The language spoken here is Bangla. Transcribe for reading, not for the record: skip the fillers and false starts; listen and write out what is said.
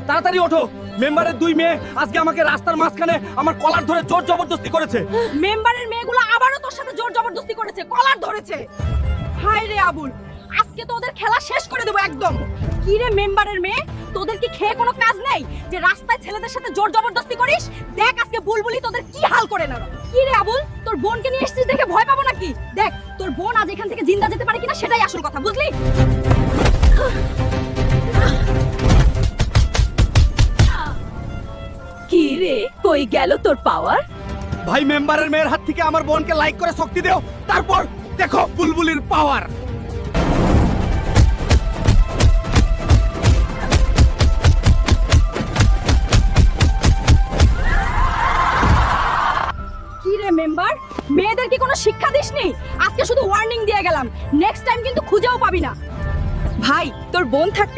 তাড়াতাড়ি ওঠো। মেম্বারের দুই মেয়ে আজকে আমাকে রাস্তার মাঝখানে আমার কলার ধরে জোর জবরদস্তি করেছে। মেম্বারের মেয়েগুলো আবারও তোর সাথে জোর জবরদস্তি করেছে, কলার ধরেছে। হায় রে আবুল, আজকে তো ওদের খেলা শেষ করে দেবো একদম। কি রে মেম্বারের মেয়ে, তোদের কি খেয়ে কোনো কাজ নেই যে রাস্তায় ছেলেদের সাথে জোর জবরদস্তি করিস? দেখ আজকে বুলবুলি তোদের কি হাল করে না। কি রে আবুল, তোর বোনকে নিয়ে এসেছিস দেখে ভয় পাবো নাকি? দেখ তোর বোন আজ এখান থেকে জিন্দা যেতে পারে কিনা সেটাই আসল কথা, বুঝলি? কি রে, কই গেল তোর পাওয়ার? ভাই মেম্বারের মেয়ের হাত থেকে আমার বোনকে লাইক করে শক্তি দাও, তারপর দেখো বুলবুলির পাওয়ার। কি রে মেম্বার, মেয়েদের কি কোনো শিক্ষা দিসনি? আজকে শুধু ওয়ার্নিং দিয়ে গেলাম, নেক্সট টাইম কিন্তু খুঁজেও পাবি না। ভাই তোর বোন থাকতে